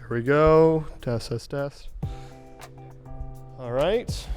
Here we go. Test, test, test. All right.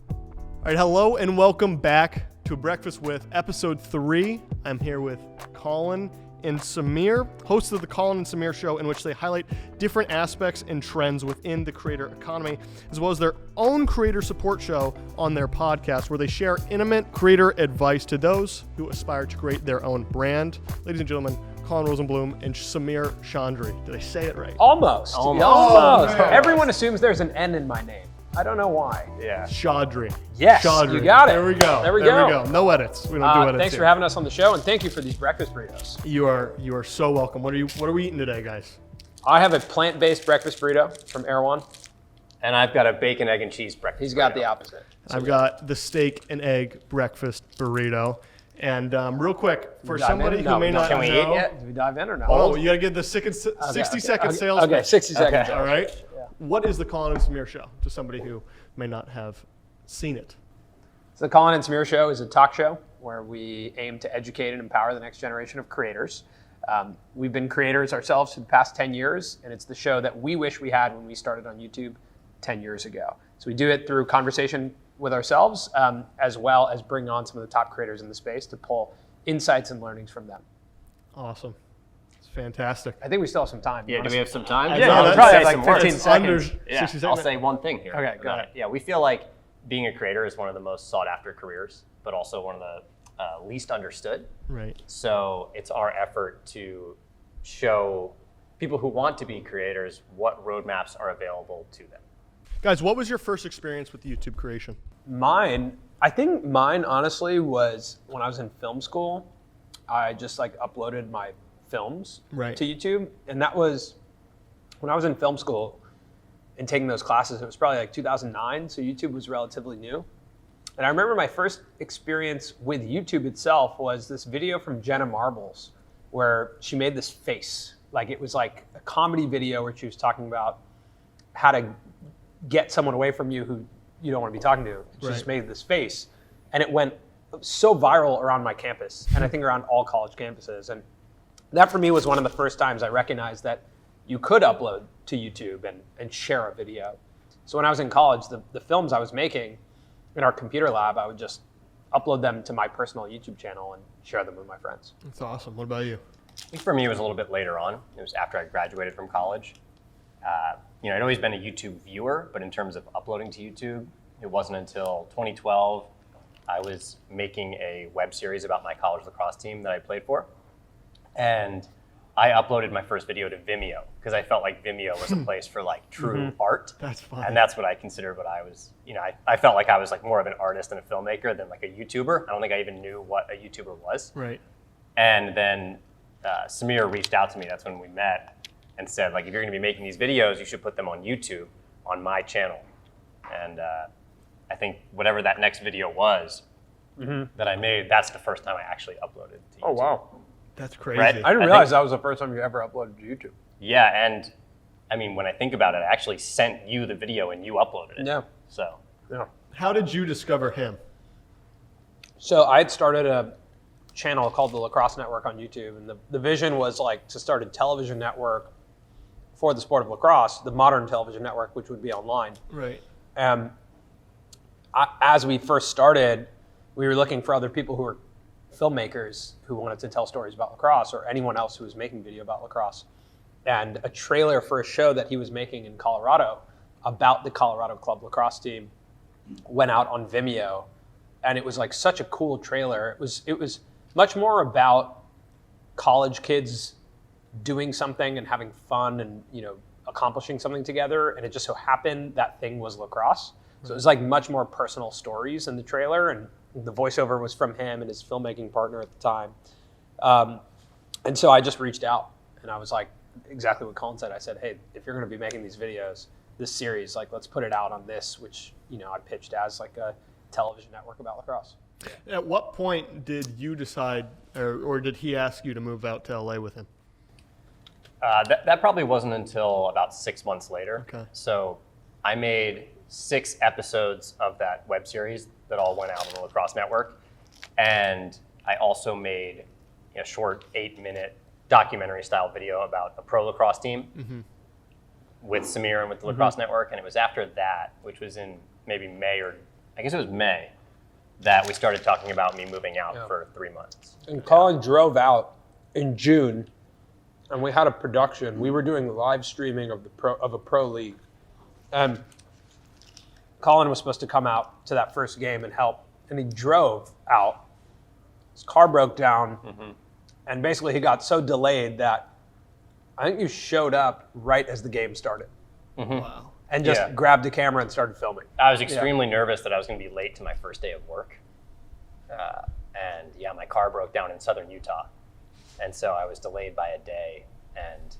All right, hello and welcome back to Breakfast with episode 3. I'm here with Colin and Samir, hosts of the Colin and Samir show, in which they highlight different aspects and trends within the creator economy, as well as their own creator support show on their podcast, where they share intimate creator advice to those who aspire to create their own brand. Ladies and gentlemen, Colin Rosenblum and Samir Chandri. Did I say it right? Almost. Almost. Everyone assumes there's an N in my name. I don't know why. Yeah. Chandri. Yes, Chandri. you got it. There we go. There we go. No edits. We don't do edits. Thanks for having us on the show, and thank you for these breakfast burritos. You are so welcome. What are we eating today, guys? I have a plant-based breakfast burrito from Erewhon. And I've got a bacon, egg, and cheese breakfast. He's got burrito. the opposite. I've got the steak and egg breakfast burrito. And real quick, for somebody who may not know. Can we eat yet? Do we dive in or no? Oh, you got to give the 60-second sales Okay, pitch. 60 seconds. All right. Yeah. What is the Colin and Samir show to somebody who may not have seen it? So the Colin and Samir show is a talk show where we aim to educate and empower the next generation of creators. We've been creators ourselves for the past 10 years, and it's the show that we wish we had when we started on YouTube 10 years ago. So we do it through conversation with ourselves, as well as bring on some of the top creators in the space to pull insights and learnings from them. Awesome. It's fantastic. I think we still have some time. Yeah, do we have some time? Yeah, we that's- probably have that's like some 15 words. seconds. Under Yeah, 60 I'll seconds. say one thing here. Okay, go ahead. Yeah, we feel like being a creator is one of the most sought after careers, but also one of the least understood. Right. So it's our effort to show people who want to be creators what roadmaps are available to them. Guys, what was your first experience with YouTube creation? I think mine honestly was when I was in film school. I just like uploaded my films Right. to YouTube, and that was when I was in film school and taking those classes. It was probably like 2009, so YouTube was relatively new. And I remember my first experience with YouTube itself was this video from Jenna Marbles, where she made this face. Like it was like a comedy video where she was talking about how to get someone away from you who you don't want to be talking to. She just made this face, and it went so viral around my campus, and I think around all college campuses. And that for me was one of the first times I recognized that you could upload to YouTube and share a video. So when I was in college, the films I was making in our computer lab, I would just upload them to my personal YouTube channel and share them with my friends. That's awesome. What about you? I think for me, it was a little bit later on. It was after I graduated from college. I'd always been a YouTube viewer, but in terms of uploading to YouTube, it wasn't until 2012 I was making a web series about my college lacrosse team that I played for. And I uploaded my first video to Vimeo because I felt like Vimeo was a place for like true art. That's fun. And that's what I considered what I was, I felt like I was like more of an artist and a filmmaker than like a YouTuber. I don't think I even knew what a YouTuber was. Right. And then Samir reached out to me, that's when we met, and said, like, if you're gonna be making these videos, you should put them on YouTube, on my channel. And I think whatever that next video was that I made, that's the first time I actually uploaded to YouTube. Oh, wow. That's crazy. Right? I didn't realize that was the first time you ever uploaded to YouTube. Yeah, and I mean, when I think about it, I actually sent you the video and you uploaded it. Yeah. So. Yeah. How did you discover him? So I had started a channel called the Lacrosse Network on YouTube, and the vision was like to start a television network for the sport of lacrosse, the modern television network, which would be online. Right. As we first started, we were looking for other people who were filmmakers who wanted to tell stories about lacrosse, or anyone else who was making video about lacrosse. And a trailer for a show that he was making in Colorado about the Colorado club lacrosse team went out on Vimeo, and it was like such a cool trailer. It was much more about college kids doing something and having fun and accomplishing something together, and it just so happened that thing was lacrosse. So it was like much more personal stories in the trailer, and the voiceover was from him and his filmmaking partner at the time. And so I just reached out, and I was like, exactly what Colin said. I said, hey, if you're going to be making these videos, this series, like, let's put it out on this, which I pitched as like a television network about lacrosse. At what point did you decide, or did he ask you to move out to LA with him? That probably wasn't until about 6 months later. Okay. So I made 6 episodes of that web series that all went out on the Lacrosse Network. And I also made a short 8-minute documentary style video about a pro lacrosse team with Samir and with the Lacrosse Network. And it was after that, which was in maybe May, or I guess it was May, that we started talking about me moving out for 3 months. And Colin drove out in June, and we had a production. We were doing live streaming of a pro league, and Colin was supposed to come out to that first game and help, and he drove out. His car broke down, and basically he got so delayed that I think you showed up right as the game started. Wow. And just grabbed the camera and started filming. I was extremely nervous that I was going to be late to my first day of work. And my car broke down in southern Utah. And so I was delayed by a day. And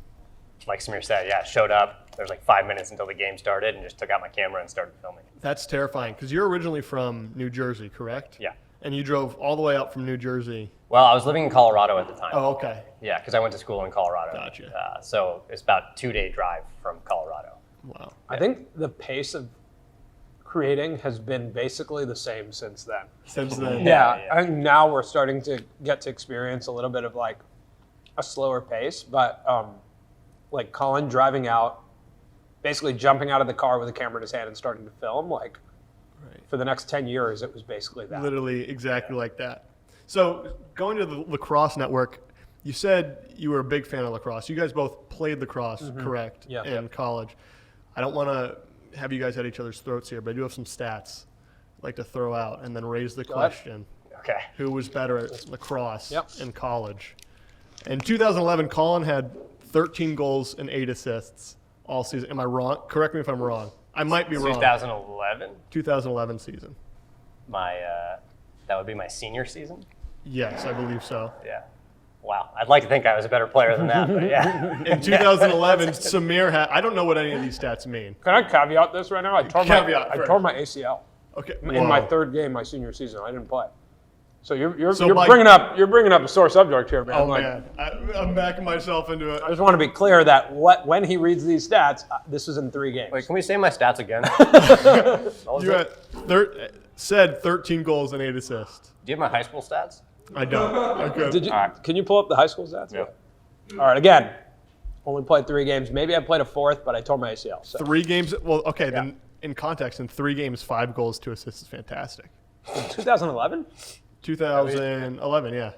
like Samir said, showed up. There was like 5 minutes until the game started and just took out my camera and started filming. That's terrifying because you're originally from New Jersey, correct? Yeah. And you drove all the way out from New Jersey. Well, I was living in Colorado at the time. Oh, okay. Yeah, because I went to school in Colorado. Gotcha. So it's about a 2-day drive from Colorado. Wow. I think the pace of creating has been basically the same since then. Since then. Yeah. I think now we're starting to get to experience a little bit of like a slower pace, but like Colin driving out, basically jumping out of the car with a camera in his hand and starting to film, like for the next 10 years, it was basically that. Literally exactly like that. So going to the Lacrosse Network, you said you were a big fan of lacrosse. You guys both played lacrosse, correct? Yeah. In college. I don't want to have you guys at each other's throats here, but I do have some stats I'd like to throw out and then raise the question. Okay. Who was better at lacrosse in college? In 2011, Colin had 13 goals and 8 assists all season. Am I wrong? Correct me if I'm wrong. I might be wrong. 2011? 2011 season. That would be my senior season? Yes, I believe so. Yeah. Wow. I'd like to think I was a better player than that, but yeah. In 2011, Samir had, I don't know what any of these stats mean. Can I caveat this right now? I tore my ACL. Okay. In my third game, my senior season, I didn't play. So you're bringing up a sore subject here, man. Oh man, I'm backing myself into it. I just want to be clear that when he reads these stats, this was in 3 games. Wait, can we say my stats again? You had said 13 goals and 8 assists. Do you have my high school stats? I don't. Okay. Can you pull up the high school stats? Yeah. All right. Again, only played 3 games. Maybe I played a 4th, but I tore my ACL. So. 3 games. Well, okay. Then in context, in 3 games, 5 goals, 2 assists is fantastic. 2011. 2011, yeah.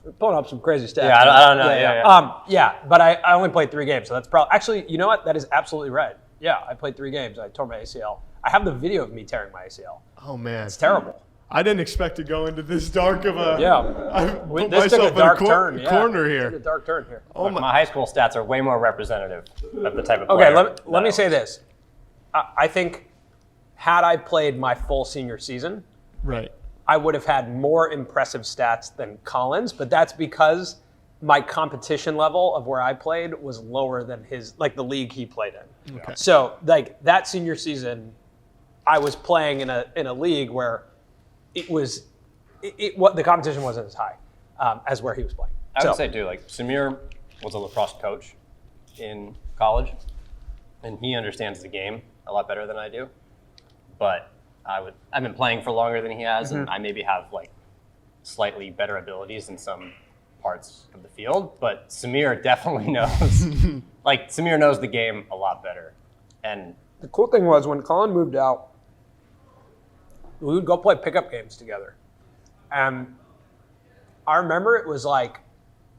We're pulling up some crazy stats. Yeah, I don't know. Yeah. But I only played 3 games, so that's probably actually. You know what? That is absolutely right. Yeah, I played 3 games. I tore my ACL. I have the video of me tearing my ACL. Oh man, it's terrible. I didn't expect to go into this dark of a. Yeah. I put This myself took a dark in a turn. Yeah. corner here. Took a dark turn here. Oh My high school stats are way more representative of the type of Okay, player. let me say this. I think had I played my full senior season, Right. I would have had more impressive stats than Collins, but that's because my competition level of where I played was lower than his, like the league he played in. Okay. So like that senior season, I was playing in a league where the competition wasn't as high as where he was playing. I would say too, like Samir was a lacrosse coach in college, and he understands the game a lot better than I do. But I've been playing for longer than he has, and I maybe have like slightly better abilities in some parts of the field. But Samir definitely knows, like Samir knows the game a lot better. And the cool thing was when Colin moved out, we would go play pickup games together. And I remember it was like,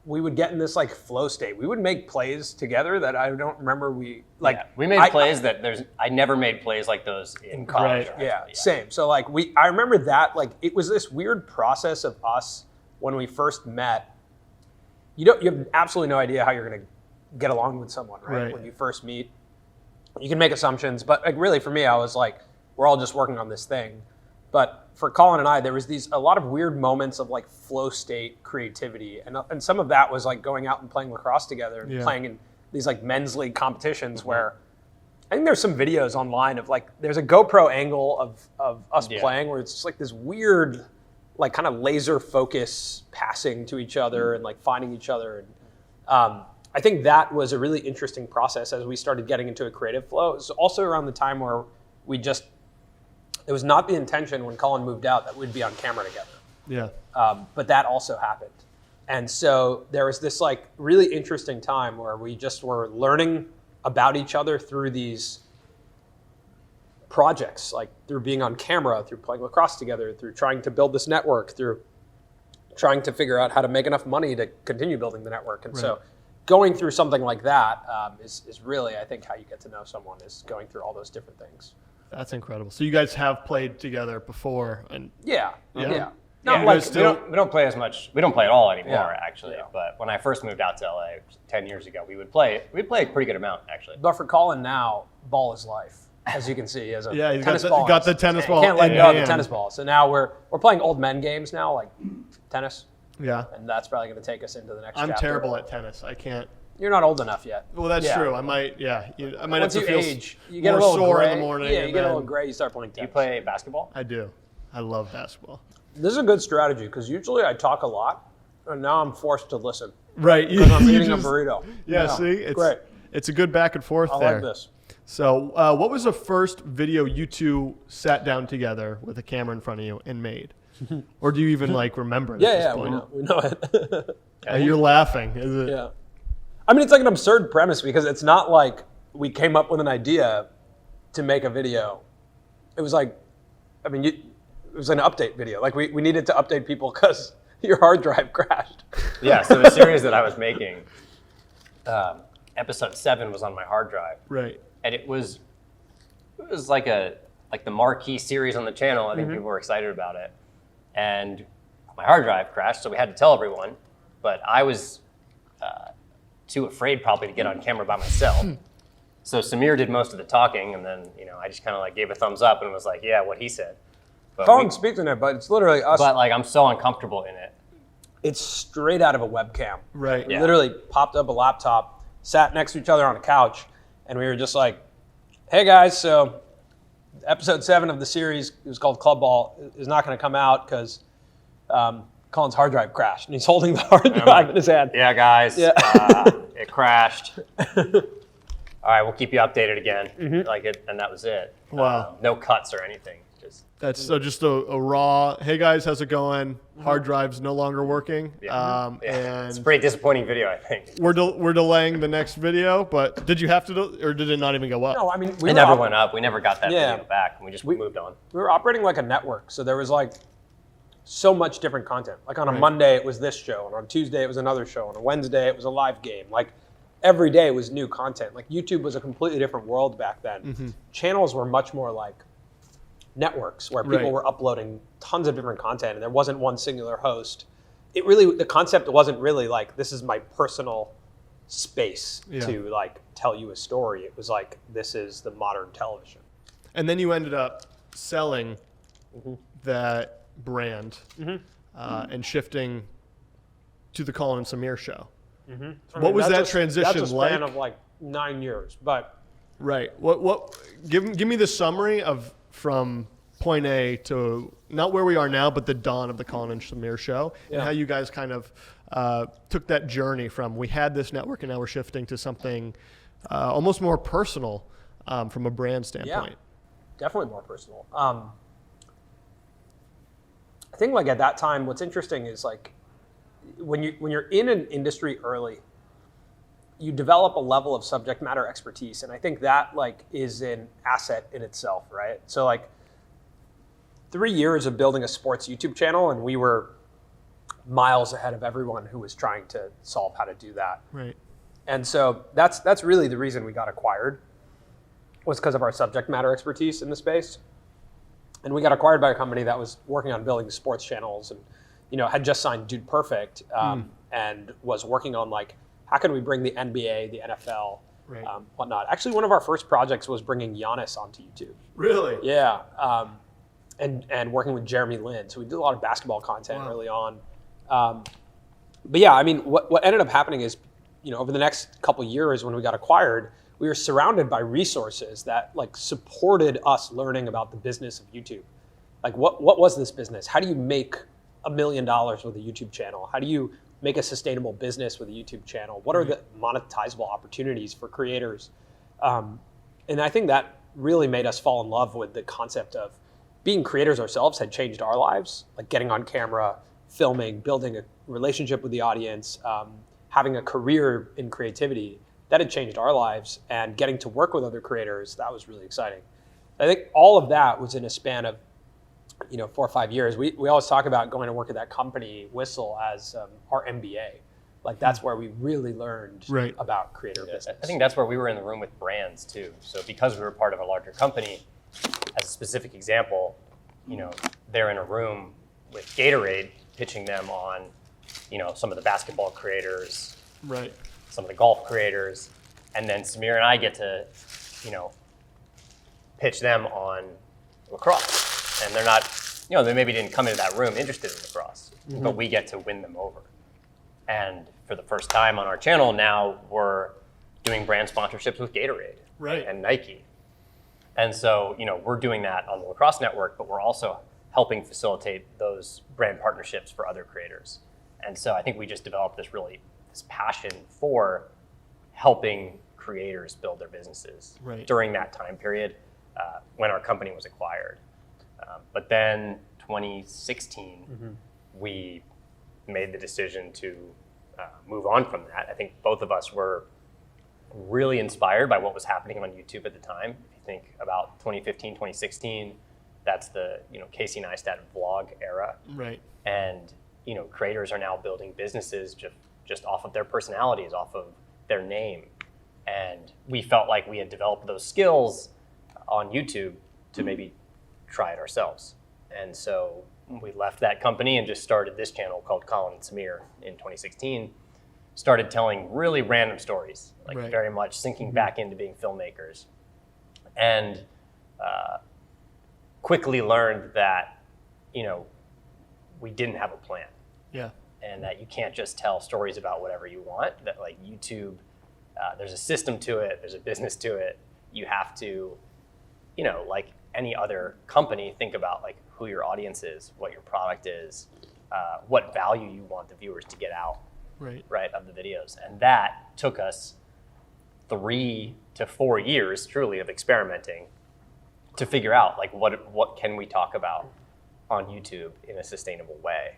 we would get in this like flow state. We would make plays together that I don't remember we made plays I never made plays like those in college. Right. Yeah, same. So like I remember that, like it was this weird process of us when we first met. You have absolutely no idea how you're gonna get along with someone, right? When you first meet. You can make assumptions, but like really for me, I was like, we're all just working on this thing. But for Colin and I, there was a lot of weird moments of like flow state creativity. And some of that was like going out and playing lacrosse together and playing in these like men's league competitions where I think there's some videos online of like, there's a GoPro angle of us playing where it's just like this weird, like kind of laser focus passing to each other and like finding each other. And I think that was a really interesting process as we started getting into a creative flow. It was also around the time where it was not the intention when Colin moved out that we'd be on camera together. Yeah. But that also happened. And so there was this like really interesting time where we just were learning about each other through these projects, like through being on camera, through playing lacrosse together, through trying to build this network, through trying to figure out how to make enough money to continue building the network. And so going through something like that is really, I think, how you get to know someone, is going through all those different things. That's incredible. So you guys have played together before, and Yeah. Yeah, like we don't play as much. We don't play at all anymore, actually. Yeah. But when I first moved out to LA 10 years ago, we'd play a pretty good amount, actually. But for Colin now, ball is life. As you can see, he has a he's tennis got ball. got the tennis ball. Can't let in go of the hand. tennis ball. So now we're playing old men games now, like tennis, Yeah. and that's probably going to take us into the next I'm chapter. terrible at tennis. I can't. You're not old enough yet. Well, that's Yeah. true. I might. Yeah. I might Once have to you feel age, you get a more little sore gray. in the morning. Yeah, and you get a little then- gray. You start playing Do you tennis. play basketball? I do. I love basketball. This is a good strategy because usually I talk a lot, and now I'm forced to listen Right. because I'm You eating just- a burrito. Yeah. See, it's great. It's a good back and forth I there. like this. So, what was the first video you two sat down together with a camera in front of you and made? Or do you even like remember it at this Yeah, point? we know it. You're laughing, is it? Yeah. I mean, it's like an absurd premise because it's not like we came up with an idea to make a video. It was like, I mean, it was an update video. Like we needed to update people because your hard drive crashed. Yeah, so the series that I was making, episode 7 was on my hard drive. Right. And it was like the marquee series on the channel. I think people were excited about it. And my hard drive crashed, so we had to tell everyone. But I was too afraid probably to get on camera by myself. So Samir did most of the talking, and then I just kind of like gave a thumbs up and was like, yeah, what he said. But Colin speaks in it, but it's literally us. But like I'm so uncomfortable in it. It's straight out of a webcam. Right. We Yeah. literally popped up a laptop, sat next to each other on a couch, and we were just like, hey guys, so episode 7 of the series, it was called Club Ball, is not going to come out because Colin's hard drive crashed, and he's holding the hard drive in his hand. Yeah, guys, Yeah. it crashed. All right, we'll keep you updated again. And that was it. Wow. No cuts or anything. That's so just a raw, hey guys, how's it going? Hard drive's no longer working. Yeah. It's a And pretty disappointing video, I think. we're delaying the next video, but did you have to, or did it not even go up? No, I mean, It were never op- went up. We never got that Yeah. video back. We just moved on. we were operating like a network, so there was like so much different content. Like on a Right. Monday, it was this show, and on Tuesday, it was another show, and on Wednesday, it was a live game. Like every day was new content. Like YouTube was a completely different world back then. Channels were much more like networks where people Right. were uploading tons of different content, and there wasn't one singular host. It really, the concept wasn't really like, this is my personal space to like tell you a story. It was like, this is the modern television. And then you ended up selling that brand and shifting to the Colin and Samir show. What was that transition that's a like? span of like 9 years, but Right. What? Give me the summary of from point A to not where we are now, but the dawn of the Colin and Samir show, and how you guys kind of took that journey from we had this network and now we're shifting to something almost more personal from a brand standpoint. definitely more personal. I think like at that time, what's interesting is like when you're in an industry early, you develop a level of subject matter expertise, and I think that like is an asset in itself, right? So like 3 years of building a sports YouTube channel, and we were miles ahead of everyone who was trying to solve how to do that. Right. And so that's really the reason we got acquired, was because of our subject matter expertise in the space. And we got acquired by a company that was working on building sports channels, and had just signed Dude Perfect, and was working on like, how can we bring the NBA, the NFL, Right. Whatnot. Actually, one of our first projects was bringing Giannis onto YouTube. Really? Yeah, and working with Jeremy Lin. So we did a lot of basketball content early on. But yeah, I mean, what ended up happening is, over the next couple of years when we got acquired, we were surrounded by resources that like supported us learning about the business of YouTube. Like what was this business? How do you make $1 million with a YouTube channel? How do you make a sustainable business with a YouTube channel? What are the monetizable opportunities for creators? And I think that really made us fall in love with the concept of being creators ourselves had changed our lives, like getting on camera, filming, building a relationship with the audience, having a career in creativity, that had changed our lives. And getting to work with other creators, that was really exciting. I think all of that was in a span of 4 or 5 years. We always talk about going to work at that company, Whistle, as our MBA. Like that's where we really learned about creator business. I think that's where we were in the room with brands too. So because we were part of a larger company, as a specific example, they're in a room with Gatorade pitching them on, some of the basketball creators, some of the golf creators, and then Samir and I get to, pitch them on lacrosse. And they're not, they maybe didn't come into that room interested in lacrosse, but we get to win them over. And for the first time on our channel, now we're doing brand sponsorships with Gatorade and Nike. And so, we're doing that on the Lacrosse Network, but we're also helping facilitate those brand partnerships for other creators. And so I think we just developed this passion for helping creators build their businesses during that time period when our company was acquired. But then 2016, we made the decision to move on from that. I think both of us were really inspired by what was happening on YouTube at the time. If you think about 2015, 2016, that's the Casey Neistat vlog era. And creators are now building businesses just off of their personalities, off of their name. And we felt like we had developed those skills on YouTube to maybe try it ourselves. And so we left that company and just started this channel called Colin and Samir in 2016. Started telling really random stories, very much sinking back into being filmmakers. And quickly learned that, we didn't have a plan. And that you can't just tell stories about whatever you want, that like YouTube, there's a system to it, there's a business to it. You have to, like any other company, think about like who your audience is, what your product is, what value you want the viewers to get out of the videos. And that took us 3 to 4 years truly of experimenting to figure out like what can we talk about on YouTube in a sustainable way.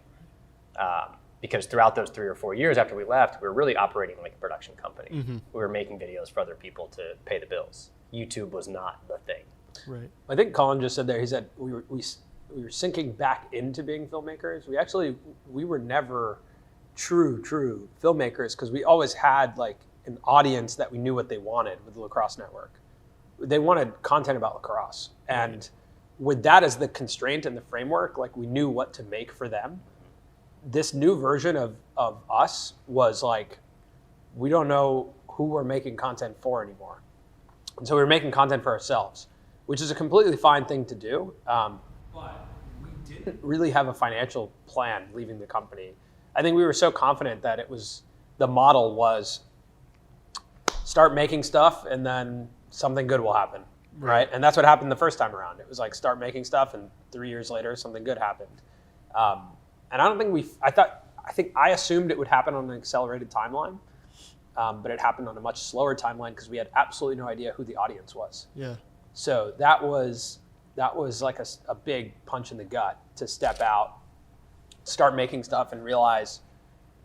Because throughout those 3 or 4 years after we left, we were really operating like a production company. We were making videos for other people to pay the bills. YouTube was not the thing. I think Colin just said there, he said we were sinking back into being filmmakers. We were never true filmmakers because we always had like an audience that we knew what they wanted with the Lacrosse Network. They wanted content about lacrosse. And with that as the constraint and the framework, like we knew what to make for them. This new version of us was like, we don't know who we're making content for anymore. And so we were making content for ourselves, which is a completely fine thing to do. But we didn't really have a financial plan leaving the company. I think we were so confident that the model was start making stuff and then something good will happen, right? And that's what happened the first time around. It was like start making stuff and 3 years later, something good happened. And I don't think I assumed it would happen on an accelerated timeline, but it happened on a much slower timeline because we had absolutely no idea who the audience was. So that was like a big punch in the gut to step out, start making stuff and realize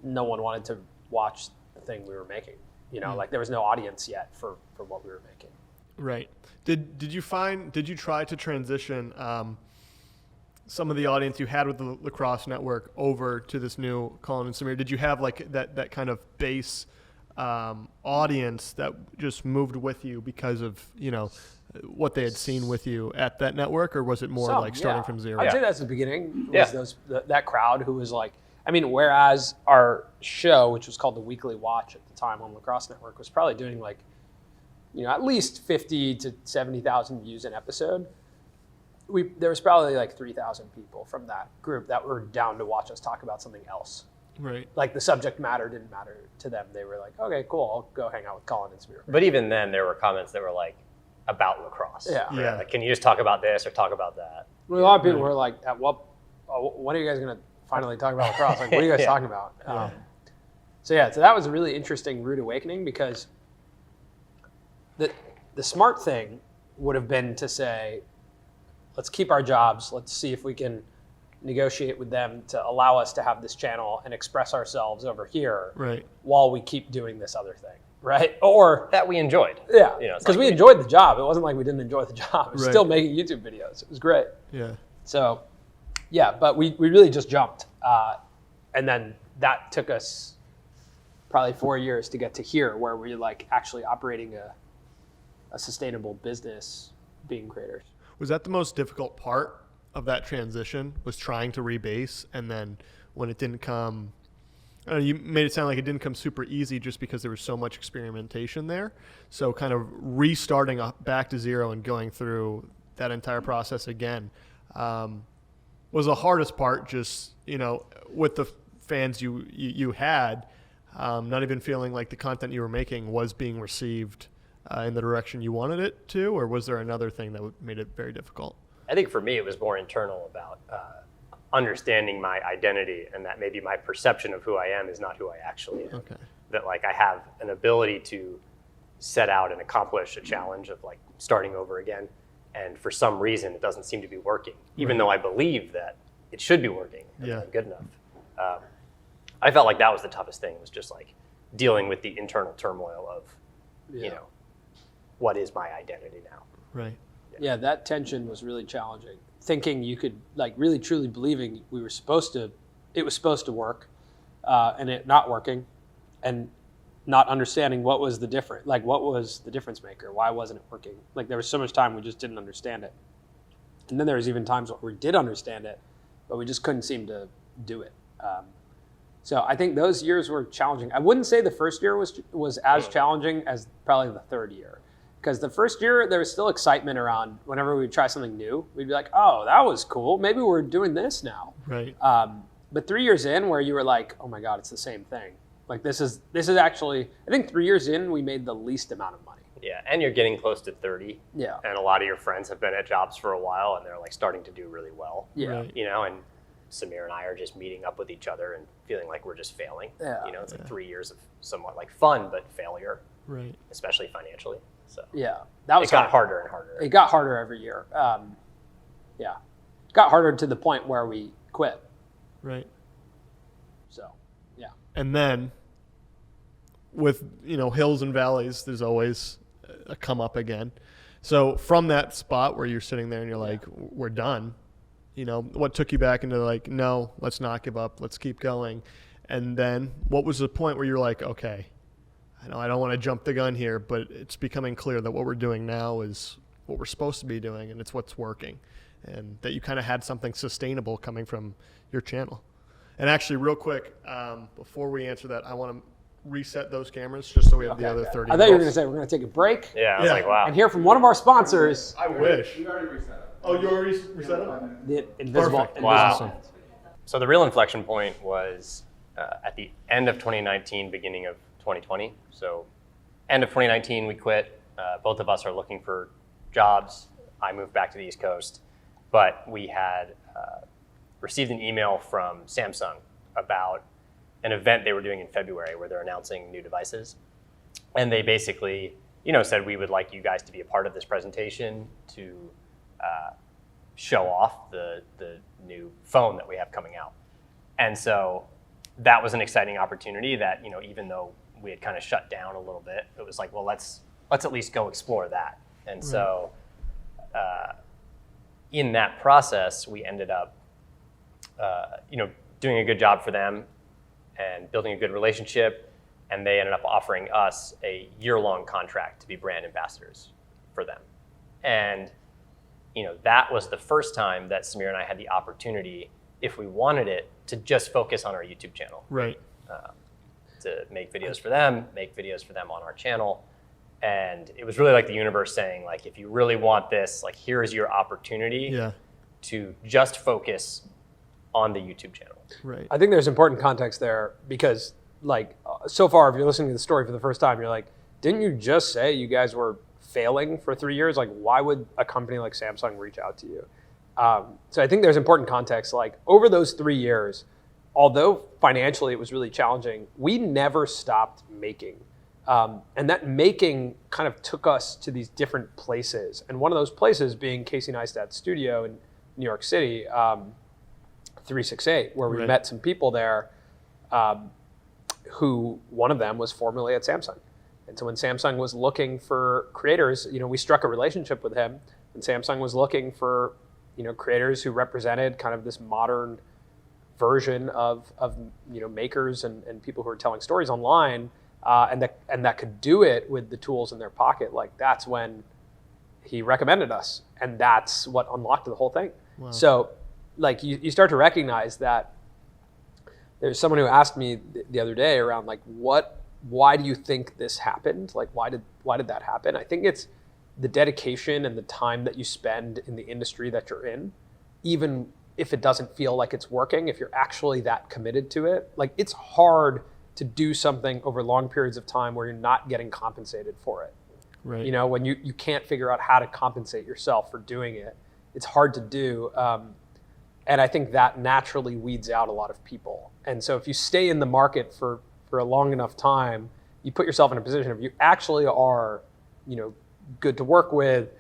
no one wanted to watch the thing we were making. Like there was no audience yet for what we were making. Did you try to transition some of the audience you had with the Lacrosse Network over to this new Colin and Samir? Did you have like that kind of base audience that just moved with you because of what they had seen with you at that network, or was it more like starting from zero? I'd say that's the beginning. Was that crowd who was like, whereas our show, which was called The Weekly Watch at the time on Lacrosse Network, was probably doing like, at least 50 to 70,000 views an episode. There was probably like 3,000 people from that group that were down to watch us talk about something else. Like the subject matter didn't matter to them. They were like, okay, cool, I'll go hang out with Colin and Samir. But even then, there were comments that were like, about lacrosse. Like, can you just talk about this or talk about that? Well, a lot of people were like, when are you guys going to finally talk about lacrosse? Like, what are you guys talking about? So that was a really interesting rude awakening because the smart thing would have been to say, let's keep our jobs. Let's see if we can negotiate with them to allow us to have this channel and express ourselves over here Right. while we keep doing this other thing, right? Or That we enjoyed. yeah, You know, it's because like we enjoyed the job. It wasn't like we didn't enjoy the job. It was Right. still making YouTube videos. It was great. Yeah. So, yeah, but we really just jumped. And then that took us probably 4 years to get to here, where we're like actually operating a sustainable business being creators. Was that the most difficult part of that transition, was trying to rebase, and then when it didn't come, I don't know, you made it sound like it didn't come super easy just because there was so much experimentation there. So kind of restarting back to zero and going through that entire process again was the hardest part, just, you know, with the fans you had, not even feeling like the content you were making was being received in the direction you wanted it to, or was there another thing that made it very difficult? I think for me, it was more internal about understanding my identity, and that maybe my perception of who I am is not who I actually am. Okay. That like I have an ability to set out and accomplish a challenge of like starting over again, and for some reason it doesn't seem to be working, even though I believe that it should be working and Yeah. I'm good enough. I felt like that was the toughest thing, was just like dealing with the internal turmoil of, you know, what is my identity now? Right. Yeah, that tension was really challenging. Thinking you could, like, really truly believing it was supposed to work, and it not working, and not understanding what was the difference, like what was the difference maker? Why wasn't it working? Like there was so much time we just didn't understand it. And then there was even times where we did understand it, but we just couldn't seem to do it. So I think those years were challenging. I wouldn't say the first year was as challenging as probably the third year. Because the first year, there was still excitement around whenever we would try something new. We'd be like, oh, that was cool. Maybe we're doing this now. Right. But 3 years in, where you were like, oh my God, it's the same thing. Like this is actually, I think 3 years in, we made the least amount of money. Yeah, and you're getting close to 30. Yeah. And a lot of your friends have been at jobs for a while, and they're like starting to do really well. Yeah. Right. You know, and Samir and I are just meeting up with each other and feeling like we're just failing. Yeah. You know, it's like 3 years of somewhat like fun, but failure, Right. especially financially. So Yeah. That was it got hard. harder and harder. It got harder every year. Yeah. It got harder to the point where we quit. Right. So, yeah. And then with, you know, hills and valleys, there's always a come up again. So from that spot where you're sitting there and you're like, we're done, you know, what took you back into like, no, let's not give up, let's keep going? And then what was the point where you're like, okay, I know I don't want to jump the gun here, but it's becoming clear that what we're doing now is what we're supposed to be doing, and it's what's working, and that you kind of had something sustainable coming from your channel. And actually, real quick, before we answer that, I want to reset those cameras just so we have the other 30 I thought you were going to minutes. say we're going to take a break Yeah, I was Yeah. like, wow. and hear from one of our sponsors, I wish. We already reset it. Oh, you already reset it? the Invisible. Perfect. Wow. So the real inflection point was at the end of 2019, beginning of 2020. So end of 2019, we quit. Both of us are looking for jobs. I moved back to the East Coast, but we had received an email from Samsung about an event they were doing in February where they're announcing new devices. And they basically, you know, said, we would like you guys to be a part of this presentation to show off the new phone that we have coming out. And so that was an exciting opportunity that, you know, even though we had kind of shut down a little bit, it was like, well, let's at least go explore that. And so in that process, we ended up, you know, doing a good job for them and building a good relationship. And they ended up offering us a year-long contract to be brand ambassadors for them. And, you know, that was the first time that Samir and I had the opportunity, if we wanted it, to just focus on our YouTube channel. Right. To make videos for them on our channel. And it was really like the universe saying, like, if you really want this, like, here is your opportunity to just focus on the YouTube channel. Right. I think there's important context there because, like, so far, if you're listening to the story for the first time, you're like, didn't you just say you guys were failing for 3 years? Like, why would a company like Samsung reach out to you? So I think there's important context. Like, over those 3 years, although financially it was really challenging, we never stopped making. And that making kind of took us to these different places. And one of those places being Casey Neistat's studio in New York City. 368, where we Right. met some people there who one of them was formerly at Samsung. And so when Samsung was looking for creators, we struck a relationship with him, and Samsung was looking for, creators who represented kind of this modern version of makers and people who are telling stories online, and that could do it with the tools in their pocket. Like, that's when he recommended us, and that's what unlocked the whole thing. Wow. So, like, you start to recognize that. There's someone who asked me the other day around, like, why do you think this happened? Like, why did that happen? I think it's the dedication and the time that you spend in the industry that you're in, even if it doesn't feel like it's working, if you're actually that committed to it. Like, it's hard to do something over long periods of time where you're not getting compensated for it. Right. When you can't figure out how to compensate yourself for doing it, it's hard to do. And I think that naturally weeds out a lot of people. And so if you stay in the market for a long enough time, you put yourself in a position of you actually are, good to work with,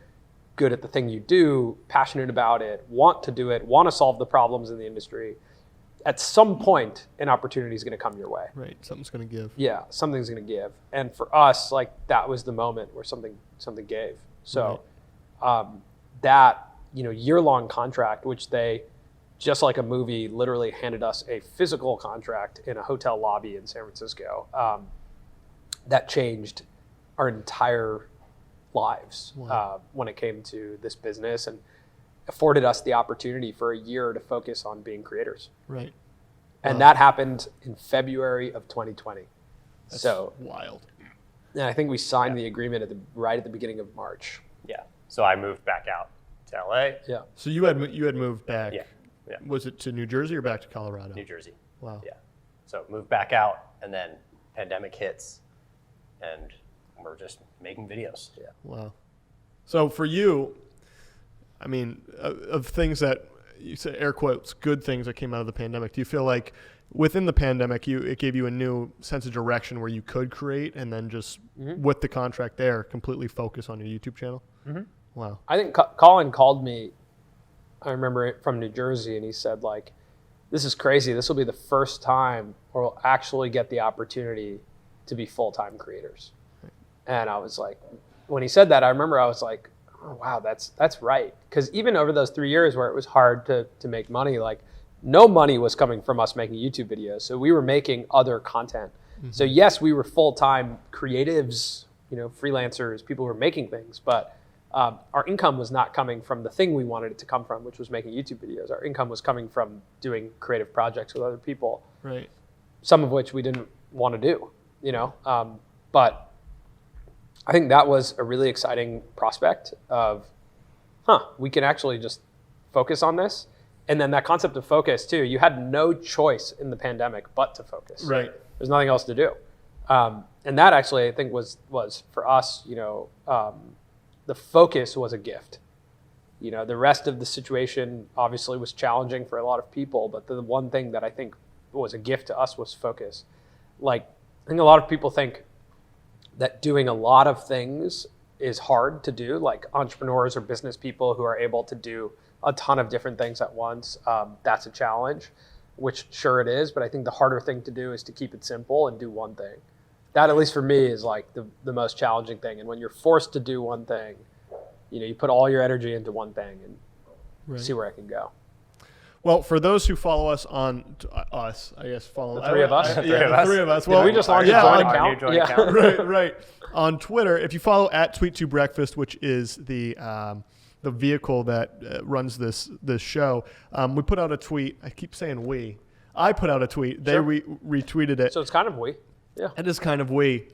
good at the thing you do, passionate about it, want to do it, want to solve the problems in the industry. At some point, an opportunity is going to come your way. Right. Something's going to give. Yeah, something's going to give. And for us, like, that was the moment where something gave. So that, year-long contract, which they, just like a movie, literally handed us a physical contract in a hotel lobby in San Francisco, that changed our entire lives. Wow. When it came to this business, and afforded us the opportunity for a year to focus on being creators. Right. And Wow. that happened in February of 2020. That's So, wild. and I think we signed the agreement right at the beginning of March. Yeah. So I moved back out to LA, Yeah. So you had moved back. Yeah. Yeah. Was it to New Jersey or back to Colorado? New Jersey. Wow. Yeah. So moved back out, and then pandemic hits, and we're just making videos. Yeah. Wow. So for you, I mean, of things that you say, air quotes, good things that came out of the pandemic, do you feel like within the pandemic, it gave you a new sense of direction where you could create, and then just with the contract there, completely focus on your YouTube channel? Mm-hmm. Wow. I think Colin called me, I remember it, from New Jersey, and he said, like, this is crazy. This will be the first time where we'll actually get the opportunity to be full-time creators. And I was like, when he said that, I remember I was like, oh, wow, that's right. Because even over those 3 years where it was hard to make money, like, no money was coming from us making YouTube videos. So we were making other content. Mm-hmm. So yes, we were full-time creatives, freelancers, people who were making things, but our income was not coming from the thing we wanted it to come from, which was making YouTube videos. Our income was coming from doing creative projects with other people, Right. some of which we didn't want to do, but I think that was a really exciting prospect of, we can actually just focus on this. And then that concept of focus too, you had no choice in the pandemic but to focus. Right. There's nothing else to do. And that actually, I think was for us, the focus was a gift. The rest of the situation obviously was challenging for a lot of people, but the one thing that I think was a gift to us was focus. Like, I think a lot of people think that doing a lot of things is hard to do, like entrepreneurs or business people who are able to do a ton of different things at once. That's a challenge, which sure it is, but I think the harder thing to do is to keep it simple and do one thing. That, at least for me, is like the most challenging thing. And when you're forced to do one thing, you put all your energy into one thing and see where it can go. Well, for those who follow us on us, I guess follow The three of us? the three of us. Well, we just launched a joint account. Joint account. right. On Twitter, if you follow @Tweet2Breakfast, which is the vehicle that runs this show, we put out a tweet. I keep saying we. I put out a tweet. They retweeted it. So it's kind of we. Yeah. It is kind of we,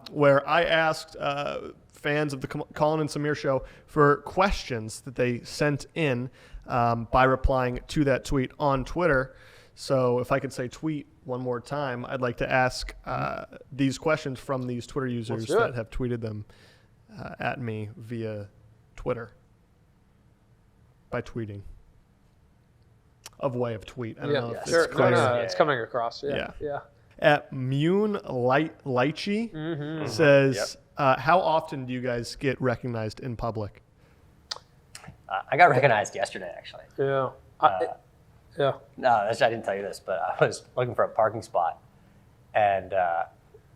where I asked fans of the Colin and Samir show for questions that they sent in by replying to that tweet on Twitter. So if I could say tweet one more time, I'd like to ask these questions from these Twitter users that have tweeted them at me via Twitter by tweeting. Of way of tweet. I don't know if it's clear. No, it's coming across. Yeah. At Mune Lychee says, how often do you guys get recognized in public? I got recognized yesterday, actually. Yeah. Yeah. No, I didn't tell you this, but I was looking for a parking spot, and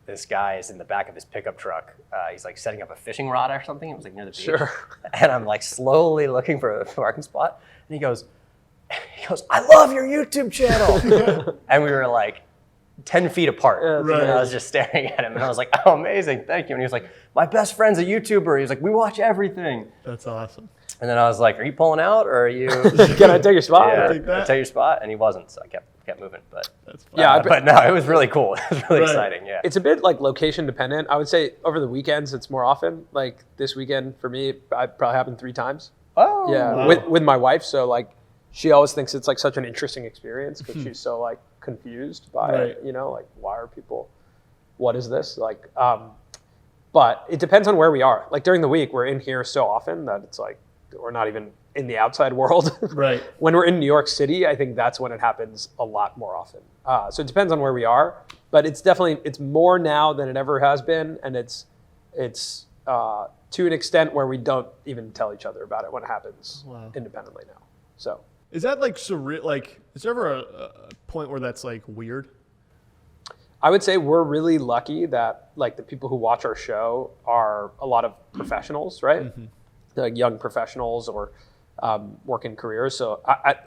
this guy is in the back of his pickup truck. He's like setting up a fishing rod or something. It was like near the beach. Sure. And I'm like slowly looking for a parking spot, and he goes, "I love your YouTube channel." And we were like 10 feet apart. Right. And I was just staring at him, and I was like, "Oh, amazing, thank you." And he was like, "My best friend's a YouTuber." He was like, "We watch everything." That's awesome. And then I was like, "Are you pulling out, or are you?" Can I take your spot? Yeah, take that. I take your spot, and he wasn't, so I kept moving. But That's fine. Yeah, but no, it was really cool. It was really exciting. Yeah. It's a bit like location dependent. I would say over the weekends it's more often. Like this weekend for me, it probably happened 3 times. Oh. Yeah, Wow. with my wife. So like, she always thinks it's like such an interesting experience because she's so like confused by Right. it. You know, like why are people? What is this like? But it depends on where we are. Like during the week, we're in here so often that it's like we're not even in the outside world. Right. When we're in New York City, I think that's when it happens a lot more often. So it depends on where we are, but it's more now than it ever has been, and it's to an extent where we don't even tell each other about it when it happens independently now. So Is that like surreal? Like, is there ever a point where that's like weird? I would say we're really lucky that like the people who watch our show are a lot of professionals, right? Mm-hmm. They're like young professionals or working careers. So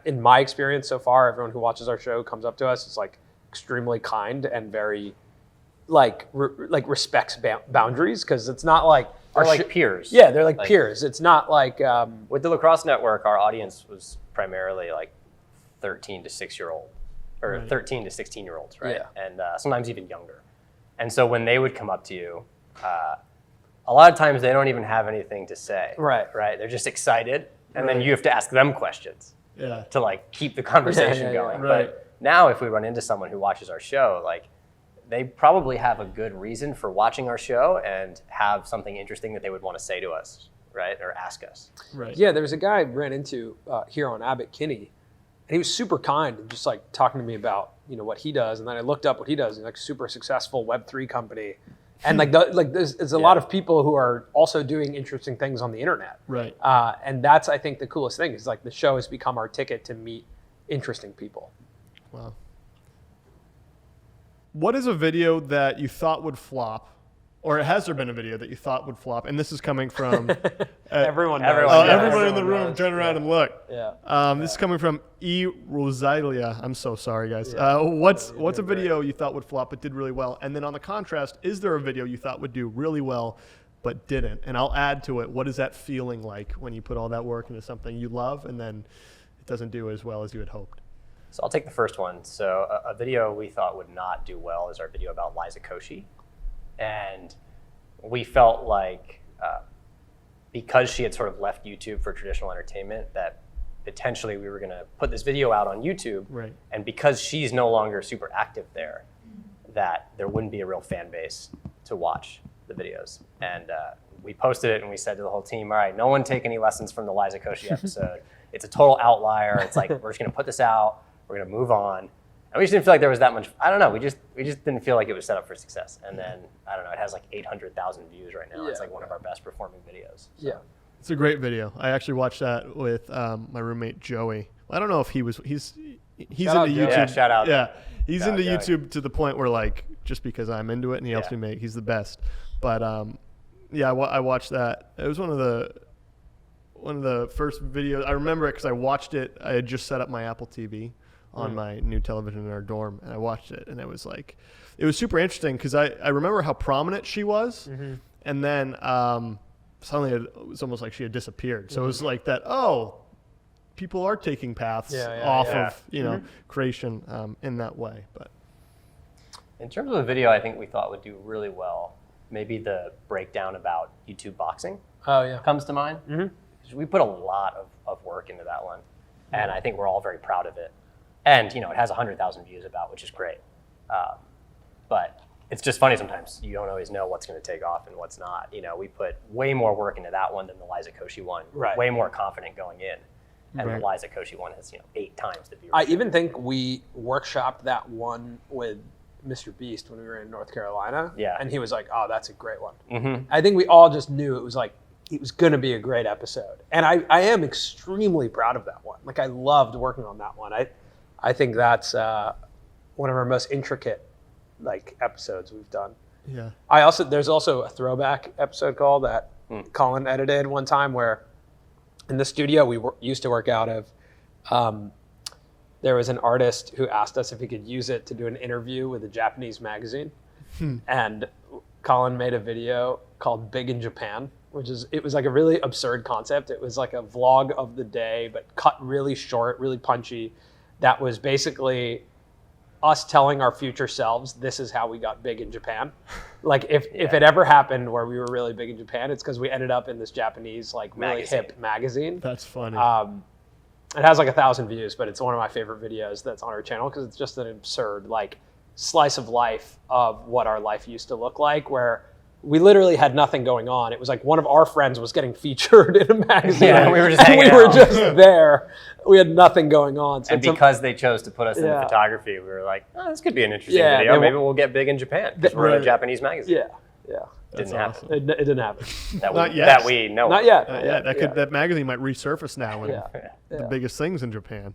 in my experience so far, everyone who watches our show comes up to us is like extremely kind and very like respects boundaries, because it's not like They're like peers. Yeah, they're like peers. It's not like With the Lacrosse Network, our audience was primarily like 13 to 6-year-old, or 13 to 16-year-olds, right? Yeah. And sometimes even younger. And so when they would come up to you, a lot of times they don't even have anything to say. Right. They're just excited, and then you have to ask them questions Yeah. to like keep the conversation Yeah. going. Right. But now if we run into someone who watches our show, like they probably have a good reason for watching our show and have something interesting that they would want to say to us, right? Or ask us. Right. Yeah, there was a guy I ran into here on Abbott Kinney, and he was super kind and just like talking to me about what he does, and then I looked up what he does. He's like a super successful Web3 company, and there's a lot of people who are also doing interesting things on the internet. Right. And that's, I think, the coolest thing is like the show has become our ticket to meet interesting people. Wow. What is a video that you thought would flop, or has there been a video that you thought would flop? And this is coming from Everyone knows. Everyone knows. everyone in the Everyone room. knows. Turn around and look. Yeah. This is coming from E. Rosalia. I'm so sorry, guys. What's a video you thought would flop but did really well? And then on the contrast, is there a video you thought would do really well but didn't? And I'll add to it, what is that feeling like when you put all that work into something you love and then it doesn't do as well as you had hoped? So I'll take the first one. So a video we thought would not do well is our video about Liza Koshy. And we felt like because she had sort of left YouTube for traditional entertainment, that potentially we were going to put this video out on YouTube. Right. And because she's no longer super active there, that there wouldn't be a real fan base to watch the videos. And we posted it and we said to the whole team, all right, no one take any lessons from the Liza Koshy episode. It's a total outlier. It's like, we're just going to put this out. We're going to move on. And we just didn't feel like there was that much. I don't know. We just didn't feel like it was set up for success. And then, I don't know, it has like 800,000 views right now. It's like one of our best performing videos. So. Yeah. It's a great video. I actually watched that with my roommate Joey. I don't know if he's Shout out into Joey. YouTube. Yeah, shout out. Yeah, he's Shout into out Joey. YouTube to the point where like just because I'm into it and he helps me make, he's the best. But I watched that. It was one of the first videos. I remember it because I watched it. I had just set up my Apple TV on my new television in our dorm, and I watched it, and it was super interesting because I remember how prominent she was, and then suddenly it was almost like she had disappeared. So it was like that. Oh, people are taking paths off of creation in that way. But In terms of the video, I think we thought would do really well. Maybe the breakdown about YouTube boxing Oh yeah. comes to mind. Mm-hmm. We put a lot of work into that one, and I think we're all very proud of it. And it has 100,000 views about, which is great. But it's just funny sometimes. You don't always know what's going to take off and what's not. We put way more work into that one than the Liza Koshy one. Right. Way more confident going in. And the Liza Koshy one has 8 times the viewership. I even think we workshopped that one with Mr. Beast when we were in North Carolina. Yeah. And he was like, oh, that's a great one. Mm-hmm. I think we all just knew it was going to be a great episode. And I am extremely proud of that one. Like I loved working on that one. I think that's one of our most intricate like episodes we've done. Yeah. There's also a throwback episode call that Colin edited one time where in the studio we used to work out of, there was an artist who asked us if he could use it to do an interview with a Japanese magazine. And Colin made a video called Big in Japan, it was like a really absurd concept. It was like a vlog of the day, but cut really short, really punchy. That was basically us telling our future selves, this is how we got big in Japan. Like if it ever happened where we were really big in Japan, it's because we ended up in this Japanese, like really hip magazine. That's funny. It has like 1,000 views, but it's one of my favorite videos that's on our channel because it's just an absurd like slice of life of what our life used to look like, where we literally had nothing going on. It was like one of our friends was getting featured in a magazine. Yeah, we were just hanging out. We were just there. We had nothing going on. So and because they chose to put us in photography, we were like, oh, this could be an interesting video. Maybe we'll get big in Japan because we're in a Japanese magazine. Yeah. Didn't happen. It didn't happen. Not yet. That we know. Not yet. That magazine might resurface now. The biggest things in Japan.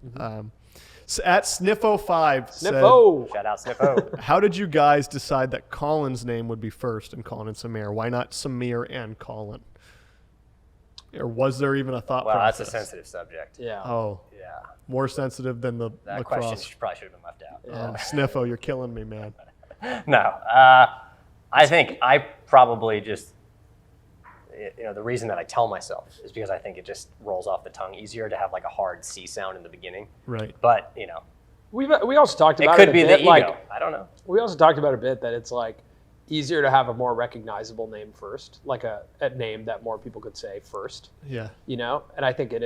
So at Sniffo5 said, shout out Sniffo. how did you guys decide that Colin's name would be first in Colin and Samir? Why not Samir and Colin? Or was there even a thought process? That's a sensitive subject. Yeah. Oh. Yeah. More sensitive than the that lacrosse. Question probably should have been left out. Yeah. Sniffo, you're killing me, man. No. I think I probably just, the reason that I tell myself is because I think it just rolls off the tongue easier to have like a hard C sound in the beginning. Right. But, we also talked about it could be the ego. Like, I don't know. We also talked about a bit that it's like easier to have a more recognizable name first, like a name that more people could say first. Yeah. And I think it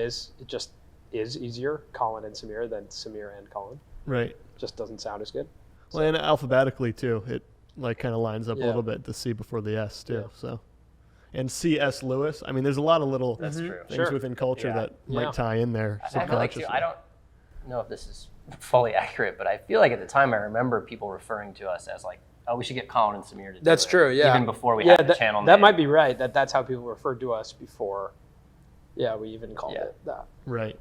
just is easier, Colin and Samir, than Samir and Colin. Right. It just doesn't sound as good. Well, and alphabetically too, it like kind of lines up a little bit, the C before the S too. So. And C.S. Lewis. I mean, there's a lot of little things within culture that might tie in there subconsciously. I don't know if this is fully accurate, but I feel like at the time I remember people referring to us as like, oh, we should get Colin and Samir to do That's it. true, yeah. Even before we had the channel name. That might be right. That's how people referred to us before. Yeah, we even called it that. Right.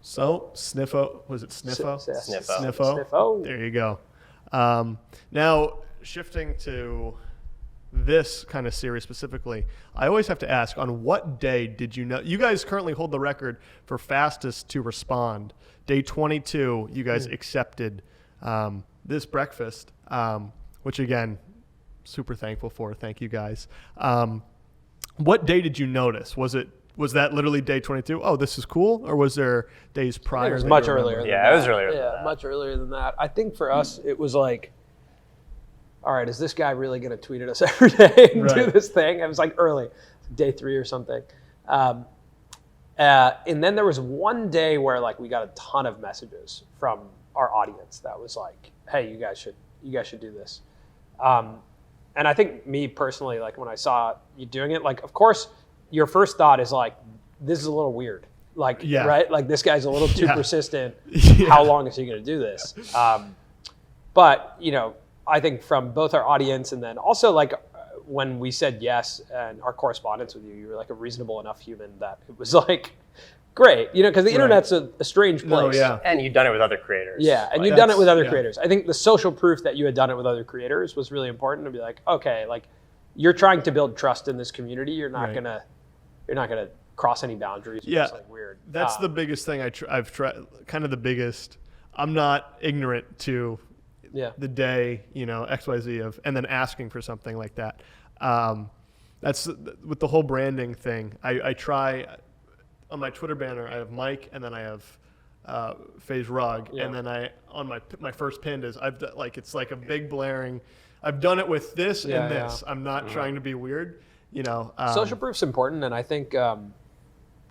So, Sniffo. Was it Sniffo? Sniffo. There you go. Now, shifting to this kind of series specifically, I always have to ask, on what day did you know? You guys currently hold the record for fastest to respond. Day 22, you guys accepted this breakfast, which again, super thankful for. Thank you guys. What day did you notice? Was that literally day 22? Oh, this is cool, or was there days prior? It was much earlier. It was earlier. Yeah, much earlier than that. I think for us, it was like, all right, is this guy really going to tweet at us every day and do this thing? It was like early, day 3 or something. And then there was one day where like we got a ton of messages from our audience that was like, hey, you guys should do this. And I think me personally, like when I saw you doing it, like, of course, your first thought is like, this is a little weird. Like, right? Like this guy's a little too persistent. How long is he going to do this? But, I think from both our audience and then also like when we said yes and our correspondence with you, you were like a reasonable enough human that it was like, great, because the internet's a strange place. And you've done it with other creators. Yeah, and you've done it with other creators. I think the social proof that you had done it with other creators was really important to be like, okay, like you're trying to build trust in this community. You're not gonna cross any boundaries. Yeah, it's like weird. That's the biggest thing I've tried. Kind of the biggest. I'm not ignorant to the day, XYZ of, and then asking for something like that. That's with the whole branding thing. I try on my Twitter banner. I have Mike, and then I have FaZe Rug, and then on my first pinned is it's like a big blaring. I've done it with this and this. I'm not trying to be weird. Social proof's important, and I think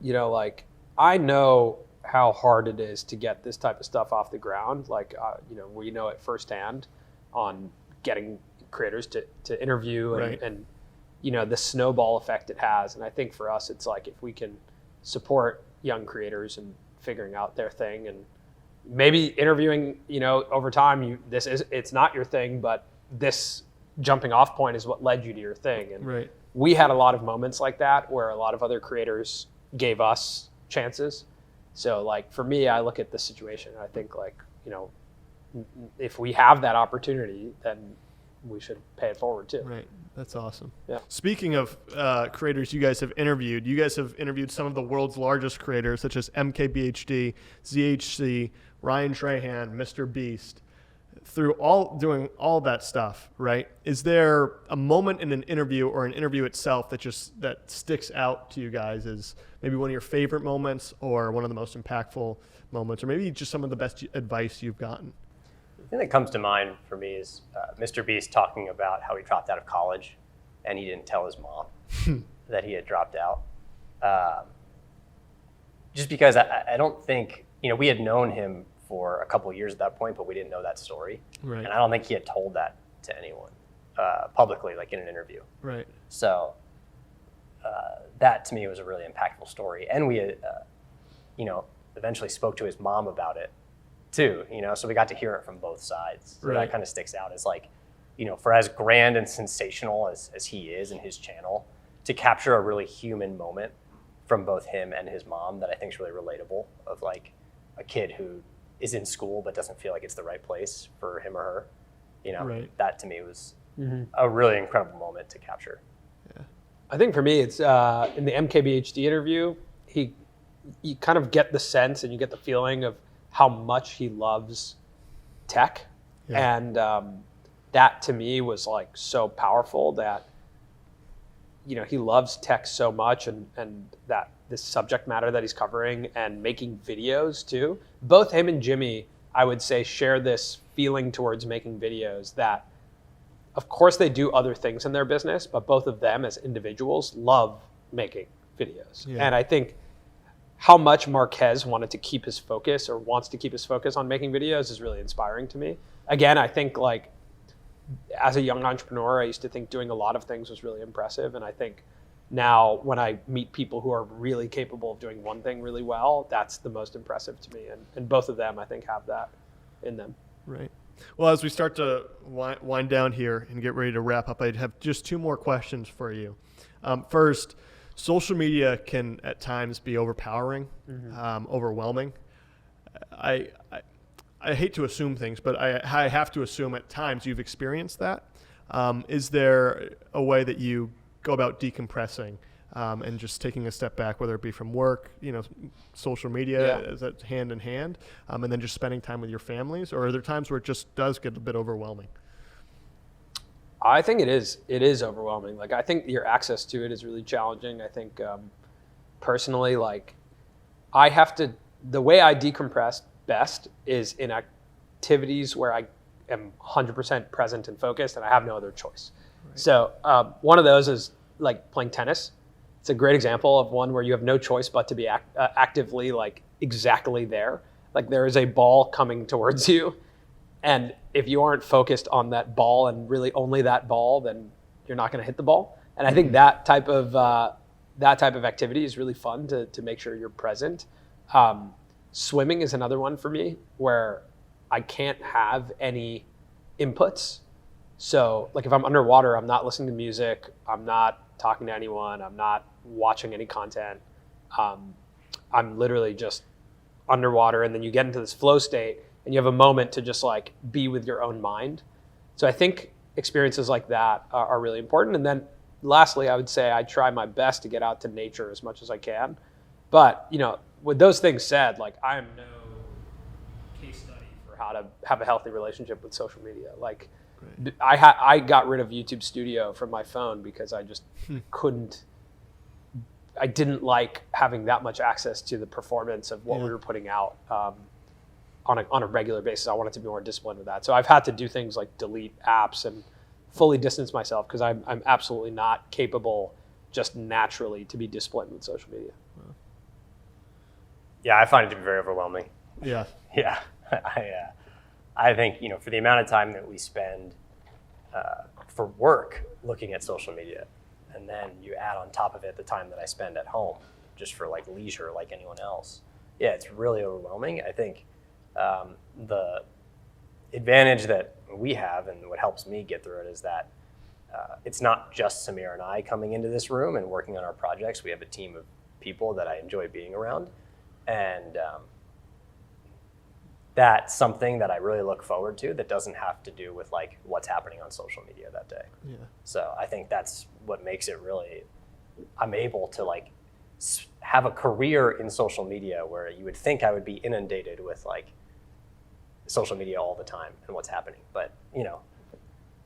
like I know how hard it is to get this type of stuff off the ground. Like, we know it firsthand on getting creators to interview and the snowball effect it has. And I think for us, it's like if we can support young creators and figuring out their thing and maybe interviewing, over time, it's not your thing, but this jumping off point is what led you to your thing. And we had a lot of moments like that where a lot of other creators gave us chances. So like for me, I look at the situation and I think like if we have that opportunity, then we should pay it forward too. Right. That's awesome. Yeah. Speaking of creators you guys have interviewed some of the world's largest creators, such as MKBHD, ZHC, Ryan Trahan, Mr. Beast. Through doing all that stuff, right? Is there a moment in an interview or an interview itself that sticks out to you guys as maybe one of your favorite moments or one of the most impactful moments, or maybe just some of the best advice you've gotten? The thing that comes to mind for me is Mr. Beast talking about how he dropped out of college and he didn't tell his mom that he had dropped out. Just because I don't think, we had known him for a couple of years at that point, but we didn't know that story. Right. And I don't think he had told that to anyone publicly, like in an interview. Right. So that to me was a really impactful story. And we, eventually spoke to his mom about it too, so we got to hear it from both sides. So right. That kind of sticks out as like, for as grand and sensational as he is in his channel, to capture a really human moment from both him and his mom that I think is really relatable, of like a kid who is in school but doesn't feel like it's the right place for him or her. Right. That to me was a really incredible moment to capture. Yeah. I think for me, it's in the MKBHD interview, you kind of get the sense and you get the feeling of how much he loves tech. Yeah. And that to me was like so powerful that, he loves tech so much, and that this subject matter that he's covering and making videos too. Both him and Jimmy, I would say, share this feeling towards making videos that, of course, they do other things in their business, but both of them as individuals love making videos. Yeah. And I think how much Marquez wanted to keep his focus or wants to keep his focus on making videos is really inspiring to me. Again, I think like as a young entrepreneur, I used to think doing a lot of things was really impressive. And I think now when I meet people who are really capable of doing one thing really well, that's the most impressive to me. And both of them, I think, have that in them. Right. Well, as we start to wind down here and get ready to wrap up, I'd have just two more questions for you. First, social media can at times be overpowering, overwhelming. I hate to assume things, but I have to assume at times you've experienced that. Is there a way that you go about decompressing and just taking a step back, whether it be from work, social media, is that hand in hand, and then just spending time with your families? Or are there times where it just does get a bit overwhelming? I think it is overwhelming. Like, I think your access to it is really challenging. I think personally, like, the way I decompress best is in activities where I am 100% present and focused and I have no other choice. Right. So one of those is like playing tennis. It's a great example of one where you have no choice but to be actively like exactly there. Like there is a ball coming towards you, and if you aren't focused on that ball and really only that ball, then you're not going to hit the ball. And I think that type of activity is really fun to make sure you're present. Swimming is another one for me where I can't have any inputs. So like if I'm underwater, I'm not listening to music, I'm not talking to anyone, I'm not watching any content. I'm literally just underwater, and then you get into this flow state and you have a moment to just like be with your own mind. So I think experiences like that are really important. And then lastly, I would say I try my best to get out to nature as much as I can. But, with those things said, like I am no case study for how to have a healthy relationship with social media. Like right. I got rid of YouTube Studio from my phone because I just I didn't like having that much access to the performance of what we were putting out on a regular basis. I wanted to be more disciplined with that. So I've had to do things like delete apps and fully distance myself because I'm absolutely not capable just naturally to be disciplined with social media. Wow. Yeah, I find it to be very overwhelming. Yeah. Yeah. I think, for the amount of time that we spend for work looking at social media, and then you add on top of it the time that I spend at home just for like leisure like anyone else. Yeah, it's really overwhelming. I think the advantage that we have and what helps me get through it is that it's not just Samir and I coming into this room and working on our projects. We have a team of people that I enjoy being around. And that's something that I really look forward to that doesn't have to do with like what's happening on social media that day. Yeah. So I think that's what makes it really, I'm able to like have a career in social media where you would think I would be inundated with like social media all the time and what's happening. But, you know,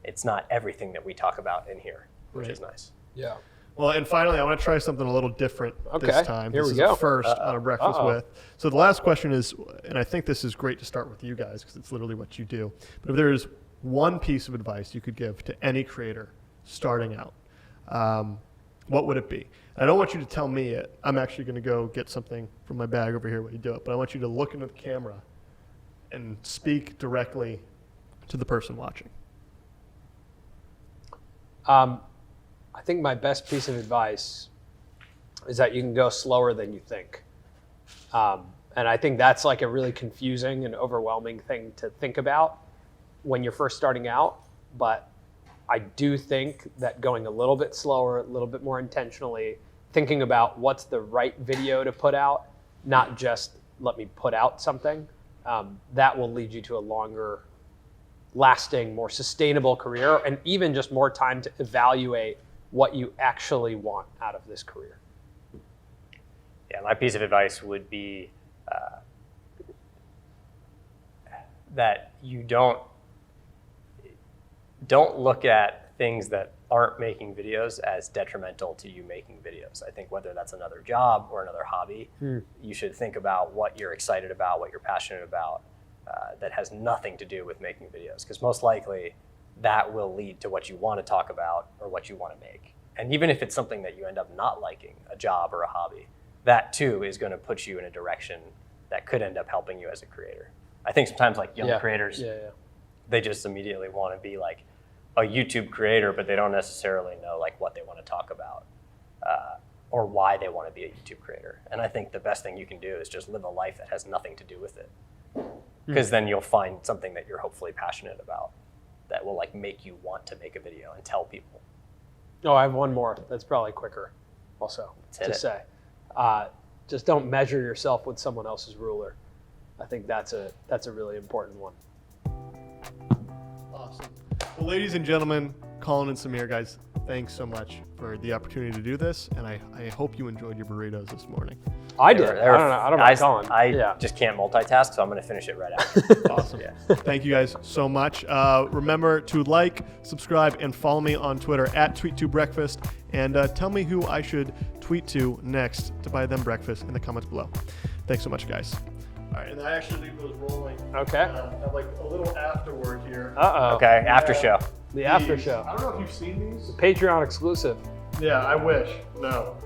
it's not everything that we talk about in here, which is nice. Yeah. Well, and finally, I want to try something a little different this time. Here this we is go. a first on a Breakfast With. So the last question is, and I think this is great to start with you guys because it's literally what you do. But if there is one piece of advice you could give to any creator starting out, what would it be? And I don't want you to tell me it. I'm actually going to go get something from my bag over here while you do it. But I want you to look into the camera and speak directly to the person watching. I think my best piece of advice is that you can go slower than you think. And I think that's like a really confusing and overwhelming thing to think about when you're first starting out. But I do think that going a little bit slower, a little bit more intentionally, thinking about what's the right video to put out, not just let me put out something, that will lead you to a longer lasting, more sustainable career, and even just more time to evaluate what you actually want out of this career. Yeah, my piece of advice would be that you don't look at things that aren't making videos as detrimental to you making videos. I think whether that's another job or another hobby, you should think about what you're excited about, what you're passionate about, that has nothing to do with making videos, because most likely that will lead to what you want to talk about or what you want to make. And even if it's something that you end up not liking, a job or a hobby, that too is going to put you in a direction that could end up helping you as a creator. I think sometimes like young creators, they just immediately want to be like a YouTube creator, but they don't necessarily know like what they want to talk about or why they want to be a YouTube creator. And I think the best thing you can do is just live a life that has nothing to do with it. Because then you'll find something that you're hopefully passionate about that will like make you want to make a video and tell people. Oh, I have one more that's probably quicker also to say. Just don't measure yourself with someone else's ruler. I think that's a really important one. Awesome. Well, ladies and gentlemen, Colin and Samir, guys, thanks so much for the opportunity to do this, and I hope you enjoyed your burritos this morning. I did. I don't know, Colin. I just can't multitask, so I'm going to finish it right after. Awesome. Thank you guys so much. Remember to like, subscribe, and follow me on Twitter at Tweet2Breakfast, and tell me who I should tweet to next to buy them breakfast in the comments below. Thanks so much, guys. All right, and I actually leave those rolling. Okay. Have like a little afterward here. Okay, after show. The after show. I don't know if you've seen these. Patreon exclusive. Yeah, I wish. No.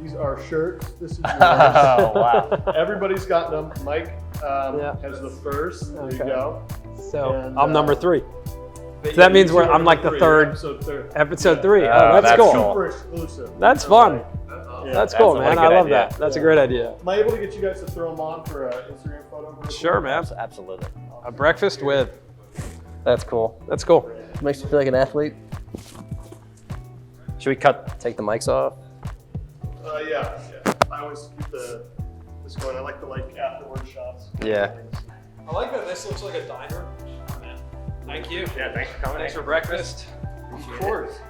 These are shirts. This is yours. Oh, wow. Everybody's got them. Mike has the first. There you go. So And, I'm number 3. So that means I'm like the third. Episode 3. Oh, that's cool. Super exclusive. That's fun. Yeah. That's cool, man. I love that. That's a great idea. Am I able to get you guys to throw them on for an Instagram photo? Sure, man. Absolutely. A breakfast with. That's cool. That's cool. Makes you feel like an athlete. Should we take the mics off? Yeah. I always keep this going. I like the afterward shots. Yeah. I like that this looks like a diner. Thank you. Yeah, thanks for coming. Thanks for breakfast. Of course.